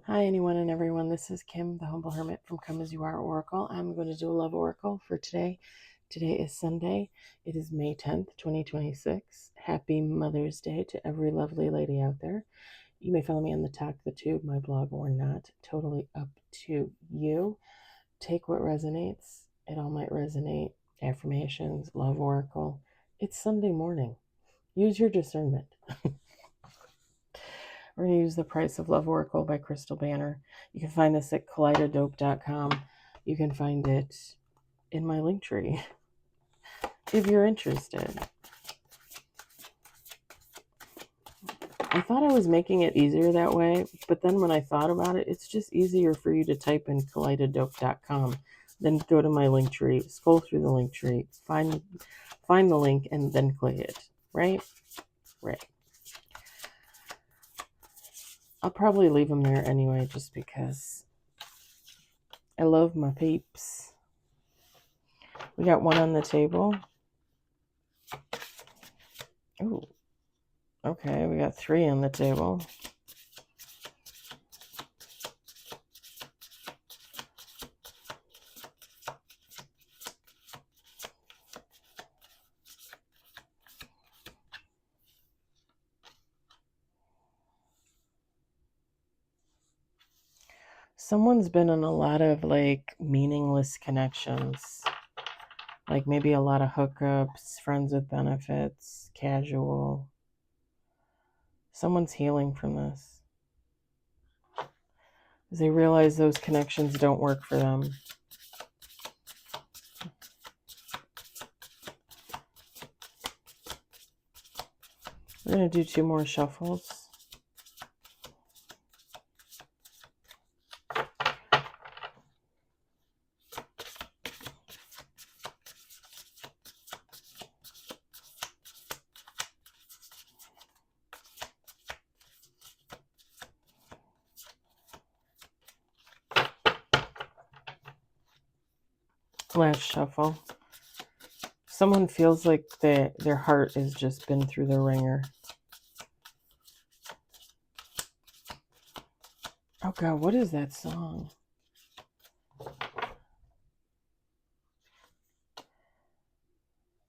Hi, anyone and everyone. This is Kim, the Humble Hermit from Come As You Are Oracle. I'm going to do a love oracle for today. Today is Sunday. It is May 10th, 2026. Happy Mother's Day to every lovely lady out there. You may follow me on the Talk the Tube, my blog, or not. Totally up to you. Take what resonates. It all might resonate. Affirmations, love oracle. It's Sunday morning. Use your discernment. We're going to use The Price of Love Oracle by Crystal Banner. You can find this at kaleidodope.com. You can find it in my link tree if you're interested. I thought I was making it easier that way, but then when I thought about it, it's just easier for you to type in kaleidodope.com. Then go to my link tree, scroll through the link tree, find the link, and then click it. Right? Right. I'll probably leave them there anyway, just because I love my peeps. We got one on the table. Oh, okay. We got 3 on the table. Someone's been in a lot of like meaningless connections, like maybe a lot of hookups, friends with benefits, casual. Someone's healing from this as they realize those connections don't work for them. We're going to do 2 more shuffles. Last shuffle. Someone feels like their heart has just been through the ringer. Oh God, what is that song?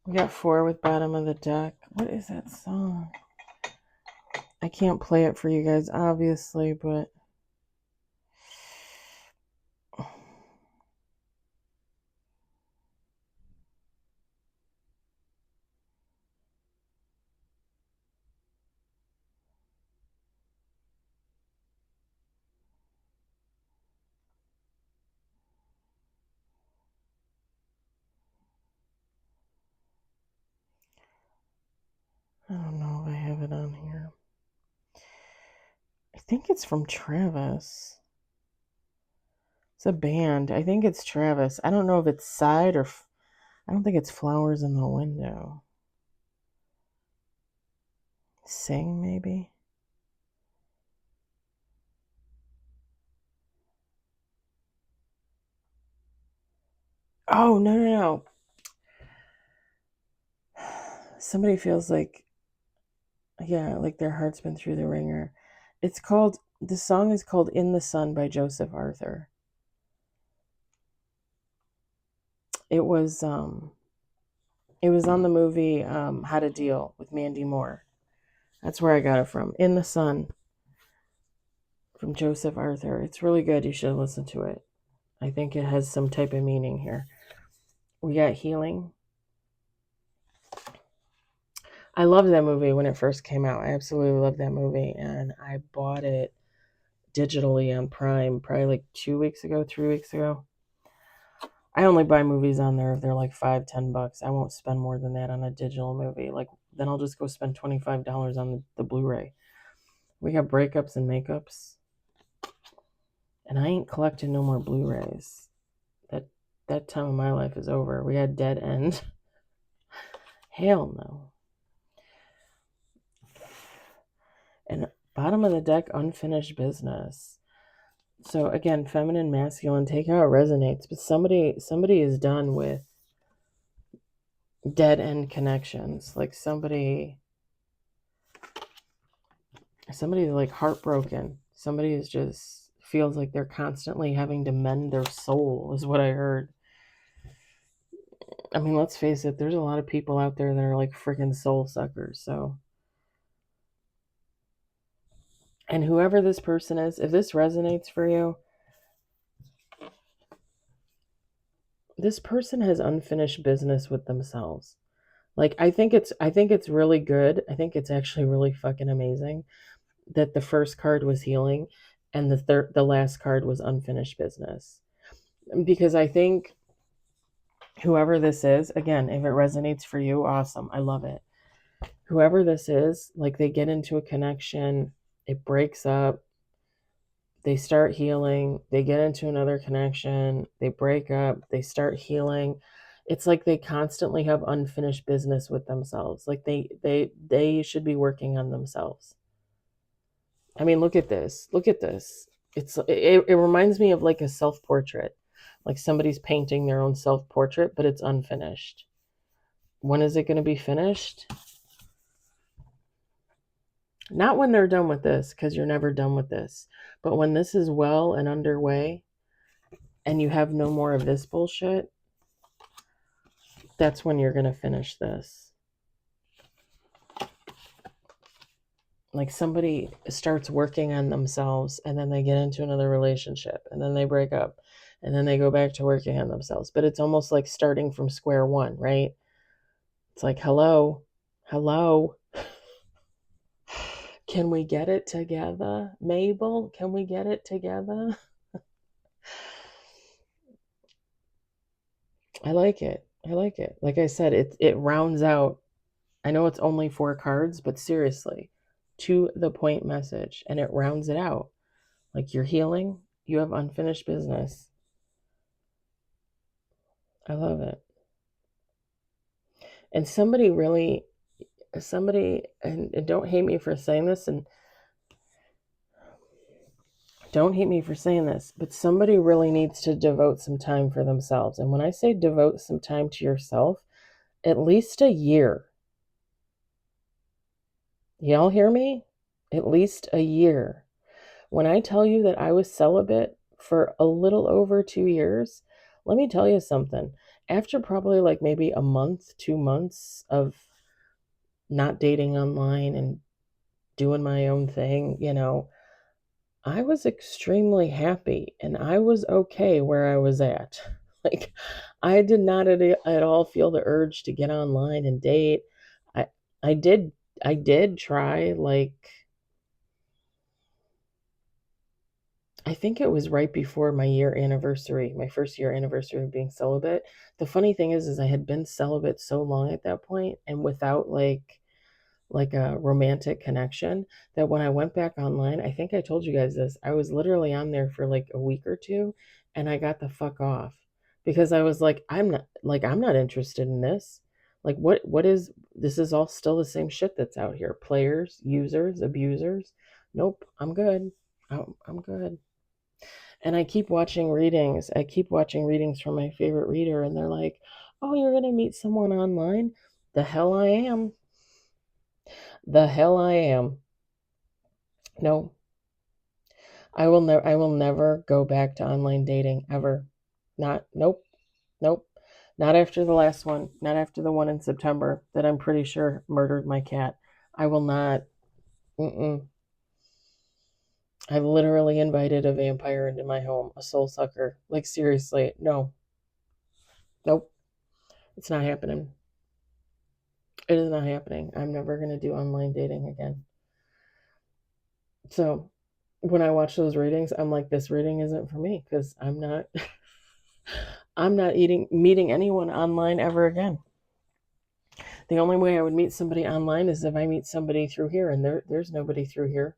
We got 4 with bottom of the deck. What is that song? I can't play it for you guys, obviously, but I don't know if I have it on here. I think it's from Travis. It's a band. I think it's Travis. I don't know if it's Side or... I don't think it's Flowers in the Window. Sing, maybe? Oh, no. Somebody feels like... Yeah, like their heart's been through the ringer. It's called... The song is called In the Sun by Joseph Arthur. It was on the movie How to Deal with Mandy Moore. That's where I got it from. In the Sun from Joseph Arthur. It's really good. You should listen to it. I think it has some type of meaning here. We got healing. I loved that movie when it first came out. I absolutely loved that movie. And I bought it digitally on Prime probably like 2 weeks ago, 3 weeks ago. I only buy movies on there if they're like $5-10. I won't spend more than that on a digital movie. Like, then I'll just go spend $25 on the Blu-ray. We got breakups and makeups. And I ain't collecting no more Blu-rays. That time of my life is over. We had Dead End. Hell no. And bottom of the deck, unfinished business. So again, feminine, masculine, take how it resonates. But somebody is done with dead end connections. Like somebody's like heartbroken. Somebody is just feels like they're constantly having to mend their soul, is what I heard. I mean, let's face it, there's a lot of people out there that are like freaking soul suckers. So, and whoever this person is, if this resonates for you, this person has unfinished business with themselves. Like, I think it's really good. I think it's actually really fucking amazing that the first card was healing and the last card was unfinished business. Because I think whoever this is, again, if it resonates for you, awesome. I love it. Whoever this is, like, they get into a connection, it breaks up, they start healing, they get into another connection, they break up, they start healing. It's like they constantly have unfinished business with themselves. Like they should be working on themselves. I mean, look at this. Look at this. It reminds me of like a self-portrait. Like somebody's painting their own self-portrait, but it's unfinished. When is it going to be finished? Not when they're done with this, because you're never done with this. But when this is well and underway and you have no more of this bullshit, that's when you're going to finish this. Like somebody starts working on themselves and then they get into another relationship and then they break up and then they go back to working on themselves. But it's almost like starting from square one, right? It's like, hello, can we get it together? Mabel, can we get it together? I like it. Like I said, it rounds out. I know it's only 4 cards, but seriously, to the point message, and it rounds it out. Like you're healing, you have unfinished business. I love it. And and don't hate me for saying this, and don't hate me for saying this, but somebody really needs to devote some time for themselves. And when I say devote some time to yourself, at least a year. Y'all hear me? At least a year. When I tell you that I was celibate for a little over 2 years, let me tell you something. After probably like maybe a month, 2 months of not dating online and doing my own thing, I was extremely happy and I was okay where I was at. Like, I did not at all feel the urge to get online and date. I I did try, like, I think it was right before my first year anniversary of being celibate. The funny thing is I had been celibate so long at that point and without like a romantic connection that when I went back online, I think I told you guys this, I was literally on there for like a week or two and I got the fuck off because I was like, I'm not interested in this. Like what is this is all still the same shit that's out here. Players, users, abusers. Nope, I'm good. I'm good. And I keep watching readings. I keep watching readings from my favorite reader and they're like, "Oh, you're going to meet someone online?" The hell I am. The hell I am. No, I will never go back to online dating ever. Nope. Nope. Not after the last one. Not after the one in September that I'm pretty sure murdered my cat. I will not. Mm-mm. I literally invited a vampire into my home, a soul sucker. Like seriously, no. Nope. It's not happening. It is not happening. I'm never going to do online dating again. So, when I watch those readings, I'm like, this reading isn't for me because I'm not meeting anyone online ever again. The only way I would meet somebody online is if I meet somebody through here, and there's nobody through here.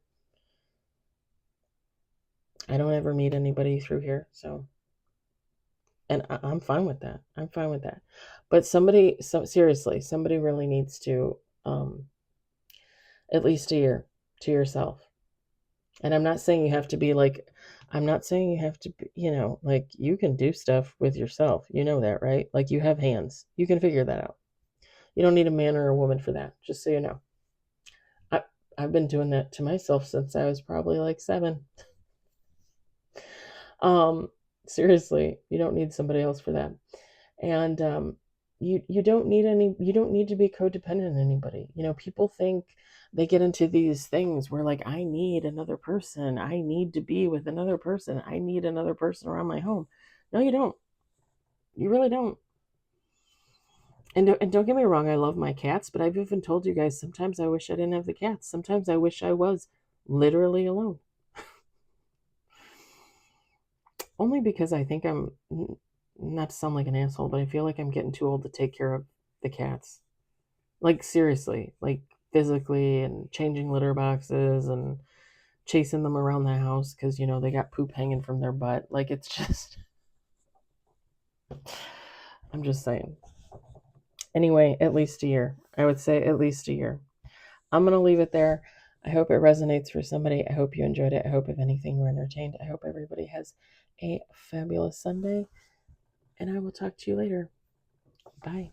I don't ever meet anybody through here, so and I'm fine with that. I'm fine with that. But seriously, somebody really needs to at least a year to yourself. And I'm not saying you have to be like, I'm not saying you have to be, like you can do stuff with yourself. You know that, right? Like you have hands. You can figure that out. You don't need a man or a woman for that, just so you know. I, I've been doing that to myself since I was probably like 7. um, seriously, you don't need somebody else for that. And you don't need you don't need to be codependent on anybody. People think they get into these things where, like, I need another person, I need to be with another person, I need another person around my home. No, you don't. You really don't. And don't get me wrong, I love my cats, but I've even told you guys, sometimes I wish I didn't have the cats. Sometimes I wish I was literally alone. Only because I think I'm, not to sound like an asshole, but I feel like I'm getting too old to take care of the cats. Like, seriously, like physically, and changing litter boxes and chasing them around the house because, they got poop hanging from their butt. Like, it's just, I'm just saying. Anyway, at least a year. I would say at least a year. I'm going to leave it there. I hope it resonates for somebody. I hope you enjoyed it. I hope, if anything, you're entertained. I hope everybody has a fabulous Sunday, and I will talk to you later. Bye.